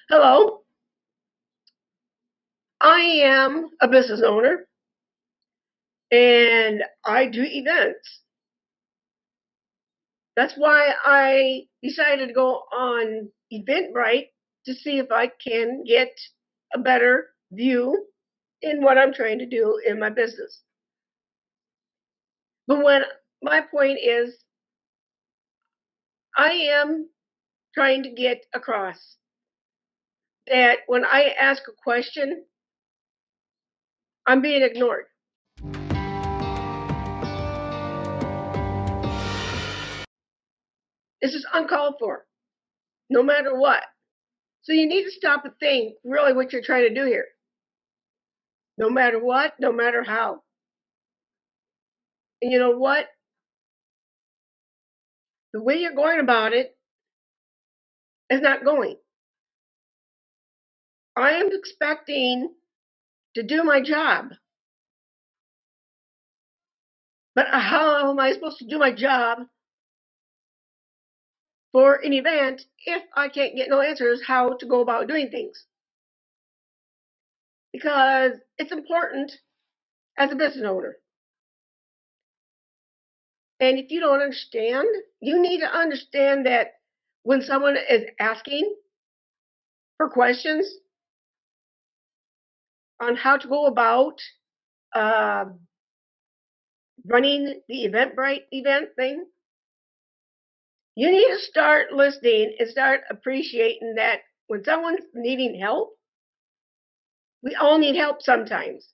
Hello, I am a business owner and I do events. That's why I decided to go on Eventbrite to see if I can get a better view in what I'm trying to do in my business. But when my point is, I am trying to get across that when I ask a question, I'm being ignored. This is uncalled for, no matter what. So you need to stop and think really what you're trying to do here. No matter what, no matter how. And you know what? The way you're going about it is not going. I am expecting to do my job. But how am I supposed to do my job for an event if I can't get no answers how to go about doing things? Because it's important as a business owner. And if you don't understand, you need to understand that when someone is asking for questions on how to go about uh, running the Eventbrite event thing, you need to start listening and start appreciating that when someone's needing help, we all need help sometimes.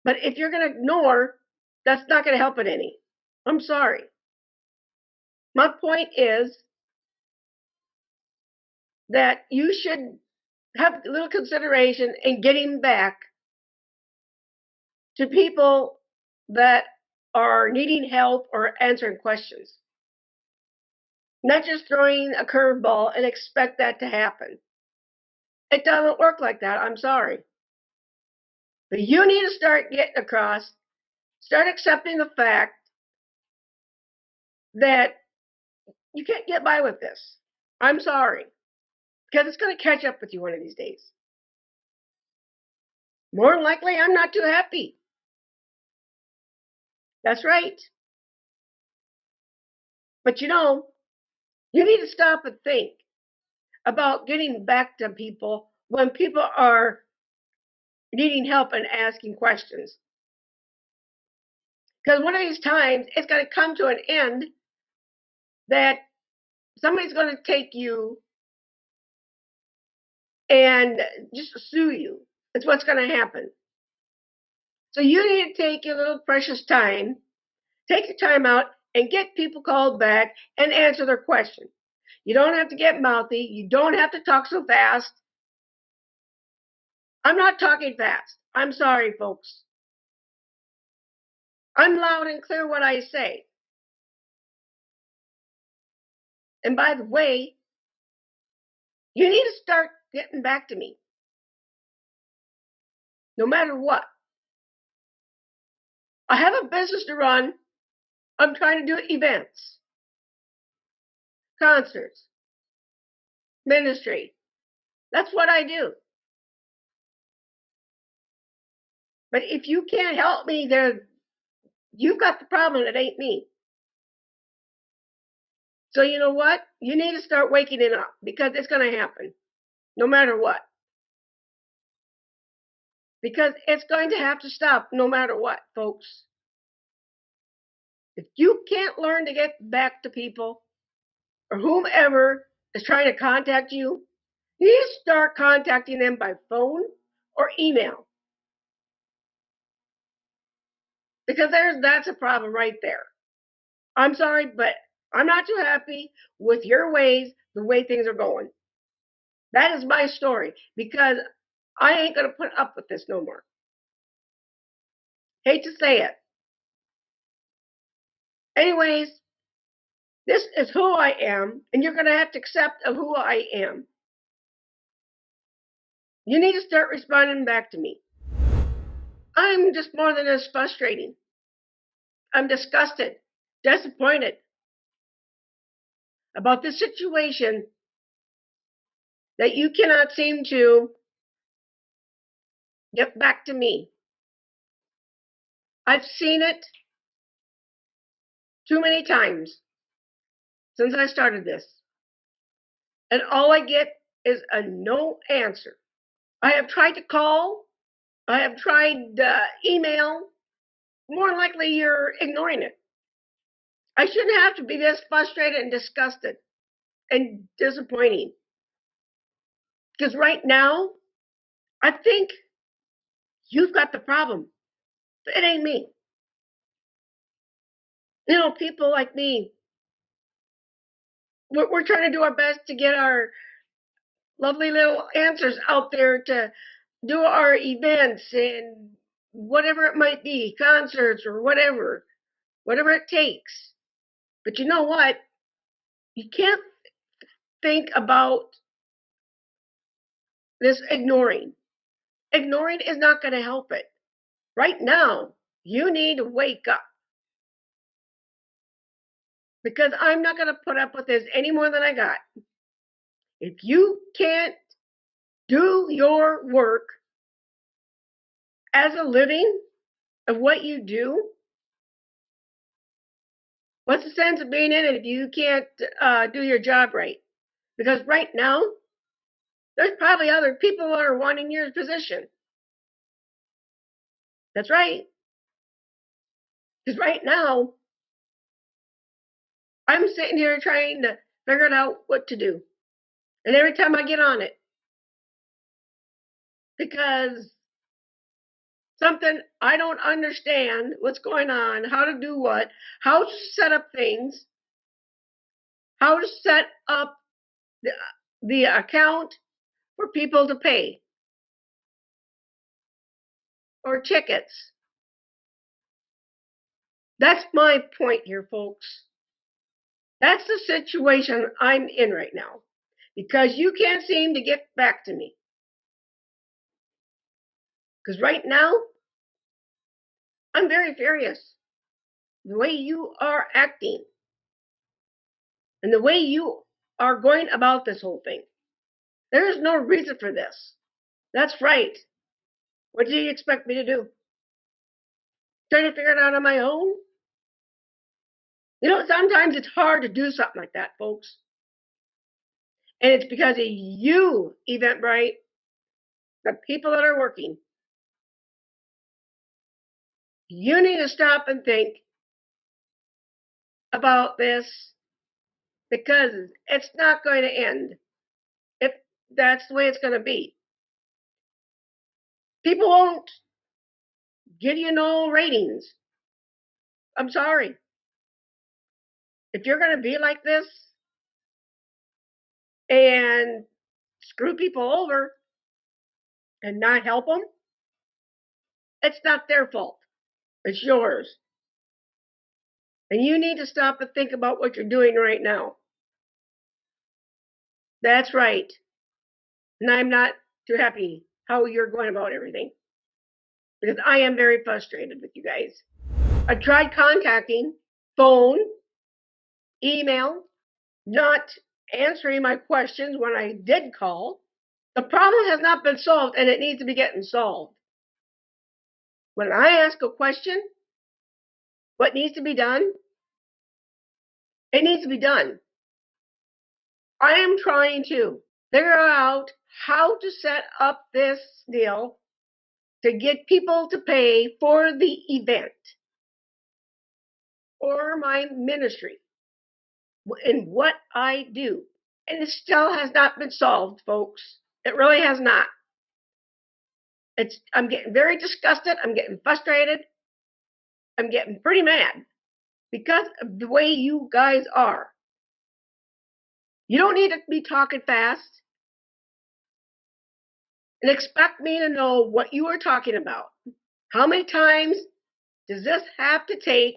But if you're going to ignore, that's not going to help it any. I'm sorry. My point is that you should have a little consideration in getting back to people that are needing help or answering questions. Not just throwing a curveball and expect that to happen. It doesn't work like that. I'm sorry. But you need to start getting across, start accepting the fact that you can't get by with this. I'm sorry. Because it's going to catch up with you one of these days. More than likely, I'm not too happy. That's right. But you need to stop and think about getting back to people when people are needing help and asking questions. Because one of these times, it's going to come to an end that somebody's going to take you and just sue you. That's what's going to happen. So you need to take your little precious time, take your time out, and get people called back and answer their question. You don't have to get mouthy. You don't have to talk so fast. I'm not talking fast. I'm sorry, folks. I'm loud and clear what I say. And by the way, you need to start getting back to me. No matter what. I have a business to run. I'm trying to do events, concerts, ministry. That's what I do. But if you can't help me, you've got the problem. It ain't me. So you know what? You need to start waking it up because it's going to happen, no matter what. Because it's going to have to stop no matter what, folks. If you can't learn to get back to people or whomever is trying to contact you, you need to start contacting them by phone or email. Because that's a problem right there. I'm sorry, but I'm not too happy with your ways, the way things are going. That is my story because I ain't going to put up with this no more. Hate to say it. Anyways, this is who I am, and you're going to have to accept of who I am. You need to start responding back to me. I'm just more than as frustrating. I'm disgusted, disappointed about this situation that you cannot seem to get back to me. I've seen it too many times since I started this. And all I get is a no answer. I have tried to call. I have tried email. More likely you're ignoring it. I shouldn't have to be this frustrated and disgusted and disappointing. Because right now, I think you've got the problem. It ain't me. You know, people like me, we're trying to do our best to get our lovely little answers out there to do our events and whatever it might be, concerts or whatever it takes. But you know what? You can't think about this ignoring. Ignoring is not going to help it. Right now, you need to wake up. Because I'm not going to put up with this any more than I got. If you can't do your work as a living of what you do, what's the sense of being in it if you can't do your job right? Because right now, there's probably other people that are wanting your position. That's right. Because right now, I'm sitting here trying to figure out what to do. And every time I get on it, because something I don't understand what's going on, how to do what, how to set up things, how to set up the account for people to pay or tickets. That's my point here, folks. That's the situation I'm in right now because you can't seem to get back to me. Because right now, I'm very furious. The way you are acting and the way you are going about this whole thing. There is no reason for this. That's right. What do you expect me to do? Trying to figure it out on my own? You know, sometimes it's hard to do something like that, folks. And it's because of you, Eventbrite, the people that are working. You need to stop and think about this because it's not going to end if that's the way it's going to be. People won't give you no ratings. I'm sorry. If you're going to be like this and screw people over and not help them, it's not their fault. It's yours. And you need to stop and think about what you're doing right now. That's right. And I'm not too happy how you're going about everything because I am very frustrated with you guys. I tried contacting, phone, email, not answering my questions when I did call. The problem has not been solved and it needs to be getting solved. When I ask a question, what needs to be done? It needs to be done. I am trying to figure out how to set up this deal to get people to pay for the event or my ministry and what I do. And it still has not been solved, folks. It really has not. I'm getting very disgusted. I'm getting frustrated. I'm getting pretty mad because of the way you guys are. You don't need to be talking fast and expect me to know what you are talking about. How many times does this have to take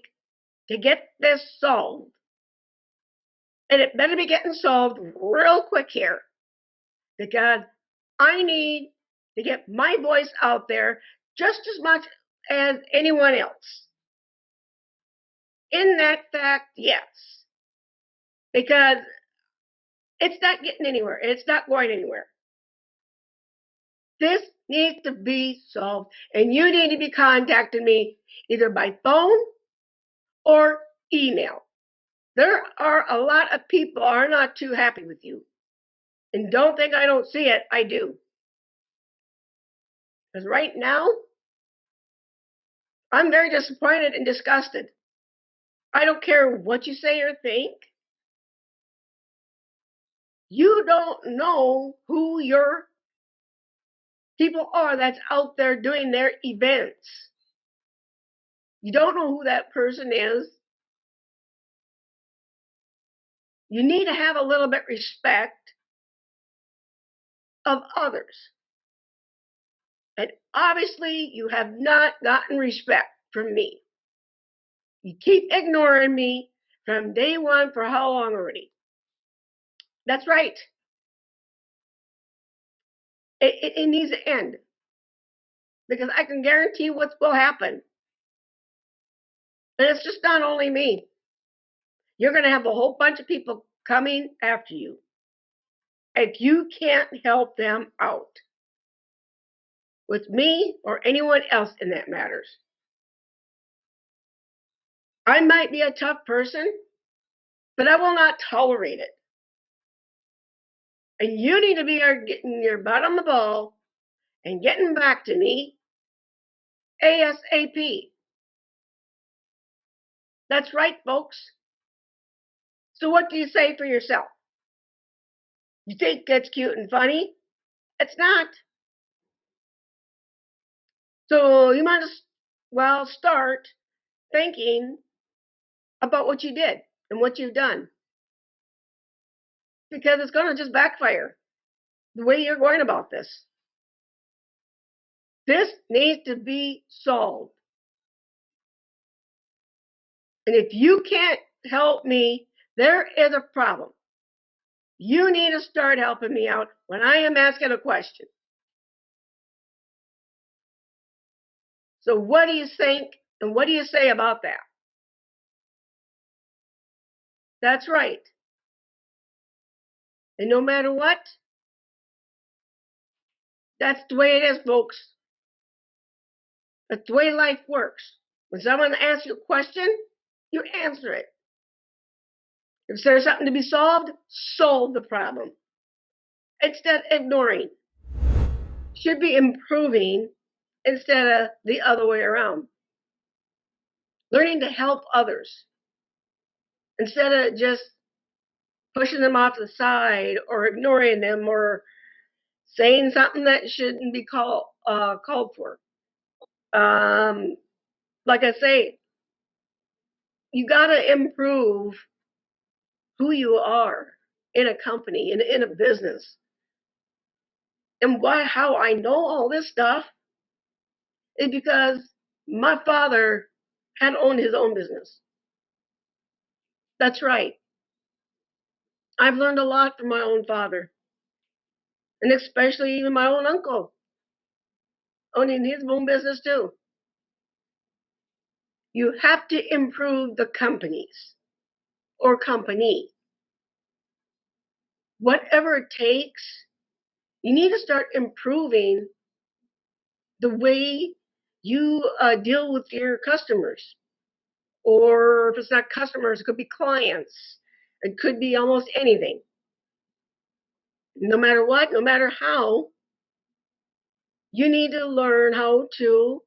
to get this solved? And it better be getting solved real quick here because I need to get my voice out there just as much as anyone else. In that fact, yes. Because it's not getting anywhere. It's not going anywhere. This needs to be solved, and you need to be contacting me either by phone or email. There are a lot of people who are not too happy with you. And don't think I don't see it, I do. Because right now, I'm very disappointed and disgusted. I don't care what you say or think. You don't know who your people are that's out there doing their events. You don't know who that person is. You need to have a little bit respect of others. And obviously, you have not gotten respect from me. You keep ignoring me from day one for how long already? That's right. It needs to end. Because I can guarantee what will happen. And it's just not only me. You're going to have a whole bunch of people coming after you. If you can't help them out with me or anyone else in that matters. I might be a tough person, but I will not tolerate it. And you need to be getting your butt on the ball and getting back to me ASAP. That's right, folks. So what do you say for yourself? You think that's cute and funny? It's not. So you might as well start thinking about what you did and what you've done. Because it's going to just backfire the way you're going about this. This needs to be solved. And if you can't help me, there is a problem. You need to start helping me out when I am asking a question. So what do you think and what do you say about that? That's right. And no matter what, that's the way it is, folks. That's the way life works. When someone asks you a question, you answer it. If there's something to be solved, solve the problem. Instead of ignoring. Should be improving instead of the other way around. Learning to help others instead of just pushing them off to the side or ignoring them or saying something that shouldn't be called for. Like I say, you got to improve who you are in a company, in a business. And how I know all this stuff is because my father had owned his own business. That's right. I've learned a lot from my own father, and especially even my own uncle owning his own business too. You have to improve the companies or company. Whatever it takes, you need to start improving the way you deal with your customers. Or if it's not customers, it could be clients. It could be almost anything. No matter what, no matter how, you need to learn how to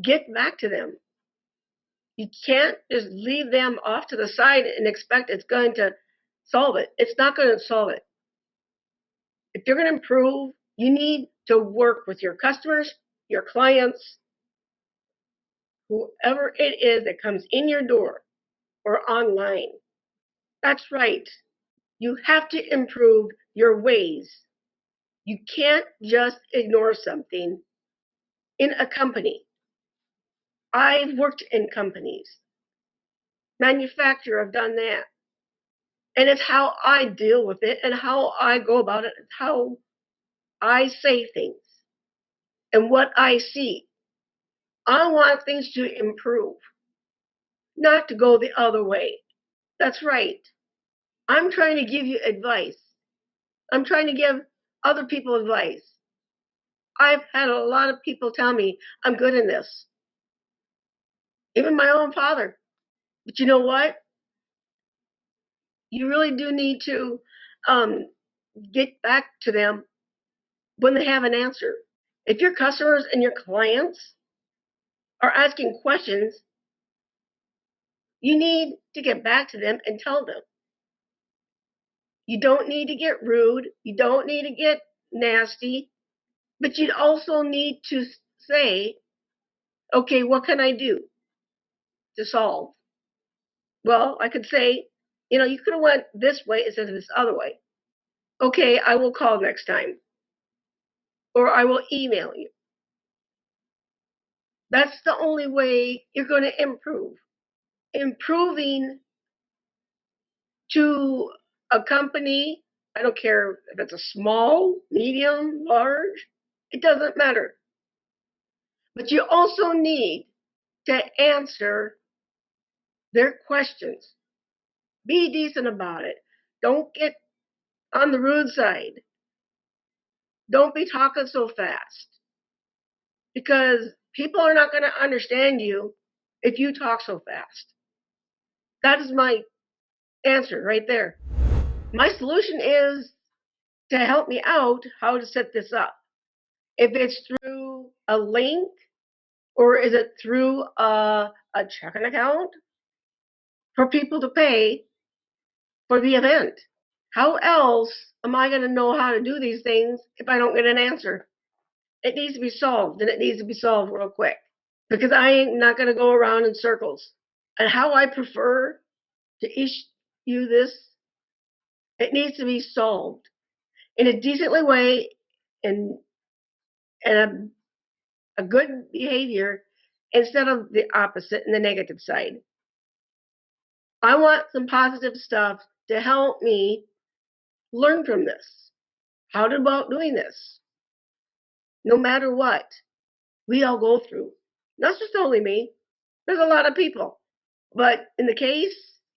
get back to them. You can't just leave them off to the side and expect it's going to solve it. It's not going to solve it. If you're going to improve, you need to work with your customers, your clients, whoever it is that comes in your door or online. That's right. You have to improve your ways. You can't just ignore something in a company. I've worked in companies, manufacturer, I've done that. And it's how I deal with it and how I go about it. It's how I say things and what I see. I want things to improve, not to go the other way. That's right. I'm trying to give you advice. I'm trying to give other people advice. I've had a lot of people tell me I'm good in this, even my own father. But you know what? You really do need to um, get back to them when they have an answer. If your customers and your clients are asking questions, you need to get back to them and tell them. You don't need to get rude. You don't need to get nasty. But you also need to say, okay, what can I do to solve? Well, I could say, you could have went this way instead of this other way. Okay, I will call next time. Or I will email you. That's the only way you're going to improve. Improving to a company, I don't care if it's a small, medium, large, it doesn't matter. But you also need to answer their questions. Be decent about it. Don't get on the rude side. Don't be talking so fast. Because people are not going to understand you if you talk so fast. That is my answer right there. My solution is to help me out how to set this up. If it's through a link or is it through a checking account for people to pay for the event? How else am I going to know how to do these things if I don't get an answer? It needs to be solved, and it needs to be solved real quick because I ain't not going to go around in circles. And how I prefer to issue this, it needs to be solved in a decently way and a good behavior instead of the opposite and the negative side. I want some positive stuff to help me learn from this. How about doing this? No matter what, we all go through. Not just only me. There's a lot of people. But in the case,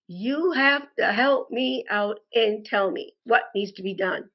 you have to help me out and tell me what needs to be done.